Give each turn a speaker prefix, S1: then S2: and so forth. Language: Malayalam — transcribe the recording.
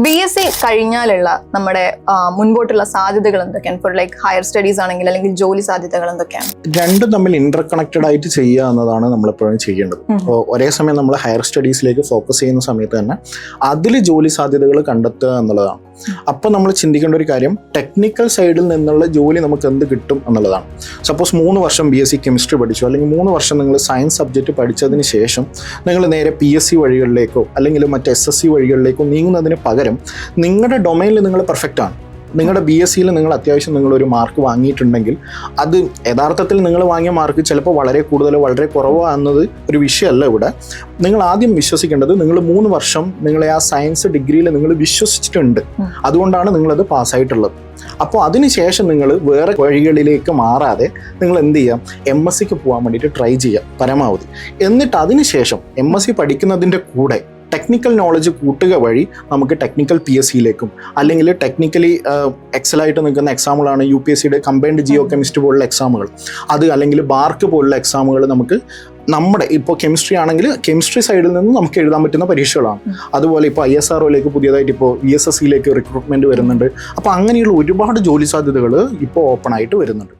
S1: BSc കഴിഞ്ഞാലുള്ള നമ്മുടെ മുൻപോട്ടുള്ള സാധ്യതകൾ എന്തൊക്കെയാണ്? ഫോർ ലൈക്ക് ഹയർ സ്റ്റഡീസ് ആണെങ്കിൽ അല്ലെങ്കിൽ ജോലി സാധ്യതകൾ എന്തൊക്കെയാണ്?
S2: രണ്ടും തമ്മിൽ ഇന്റർ കണക്റ്റഡ് ആയിട്ട് ചെയ്യുക എന്നതാണ് നമ്മളെപ്പോഴും ചെയ്യേണ്ടത്. അപ്പോൾ ഒരേ സമയം നമ്മൾ ഹയർ സ്റ്റഡീസിലേക്ക് ഫോക്കസ് ചെയ്യുന്ന സമയത്ത് തന്നെ അതിൽ ജോലി സാധ്യതകൾ കണ്ടെത്തുക എന്നുള്ളതാണ്. അപ്പോൾ നമ്മൾ ചിന്തിക്കേണ്ട ഒരു കാര്യം ടെക്നിക്കൽ സൈഡിൽ നിന്നുള്ള ജോലി നമുക്ക് എന്ത് കിട്ടും എന്നുള്ളതാണ്. സപ്പോസ് 3 വർഷം BSc കെമിസ്ട്രി പഠിച്ചു, അല്ലെങ്കിൽ 3 വർഷം നിങ്ങൾ സയൻസ് സബ്ജക്റ്റ് പഠിച്ചതിന് ശേഷം നിങ്ങൾ നേരെ PSc വഴികളിലേക്കോ അല്ലെങ്കിൽ മറ്റ് SSC വഴികളിലേക്കോ നീങ്ങുന്നതിന് പകരം നിങ്ങളുടെ ഡൊമൈനിൽ നിങ്ങൾ പെർഫെക്റ്റ് ആണ്. നിങ്ങളുടെ BScയിൽ നിങ്ങൾ അത്യാവശ്യം നിങ്ങളൊരു മാർക്ക് വാങ്ങിയിട്ടുണ്ടെങ്കിൽ അത് യഥാർത്ഥത്തിൽ നിങ്ങൾ വാങ്ങിയ മാർക്ക് ചിലപ്പോൾ വളരെ കൂടുതലോ വളരെ കുറവോ എന്നത് ഒരു വിഷയമല്ല ഇവിടെ. നിങ്ങൾ ആദ്യം വിശ്വസിക്കേണ്ടത് നിങ്ങൾ 3 വർഷം നിങ്ങളെ ആ സയൻസ് ഡിഗ്രിയിൽ നിങ്ങൾ വിശ്വസിച്ചിട്ടുണ്ട്, അതുകൊണ്ടാണ് നിങ്ങളത് പാസ്സായിട്ടുള്ളത്. അപ്പോൾ അതിനുശേഷം നിങ്ങൾ വേറെ വഴികളിലേക്ക് മാറാതെ നിങ്ങൾ എന്ത് ചെയ്യാം, MScക്ക് പോകാൻ വേണ്ടിയിട്ട് ട്രൈ ചെയ്യാം പരമാവധി. എന്നിട്ട് അതിനുശേഷം MSc പഠിക്കുന്നതിൻ്റെ കൂടെ ടെക്നിക്കൽ നോളജ് കൂട്ടുക വഴി നമുക്ക് ടെക്നിക്കൽ PScയിലേക്കും അല്ലെങ്കിൽ ടെക്നിക്കലി എക്സലായിട്ട് നിൽക്കുന്ന എക്സാമുകളാണ് UPSCയുടെ കമ്പൈൻഡ് ജിയോ കെമിസ്ട്രി പോലുള്ള എക്സാമുകൾ, അത് അല്ലെങ്കിൽ ബാർക്ക് പോലുള്ള എക്സാമുകൾ നമുക്ക് നമ്മുടെ ഇപ്പോൾ കെമിസ്ട്രി ആണെങ്കിൽ കെമിസ്ട്രി സൈഡിൽ നിന്ന് നമുക്ക് എഴുതാൻ പറ്റുന്ന പരീക്ഷകളാണ്. അതുപോലെ ഇപ്പോൾ ISROയിലേക്ക് പുതിയതായിട്ട് ഇപ്പോൾ VSSCയിലേക്ക് റിക്രൂട്ട്മെൻറ്റ് വരുന്നുണ്ട്. അപ്പോൾ അങ്ങനെയുള്ള ഒരുപാട് ജോലി സാധ്യതകൾ ഇപ്പോൾ ഓപ്പൺ ആയിട്ട് വരുന്നുണ്ട്.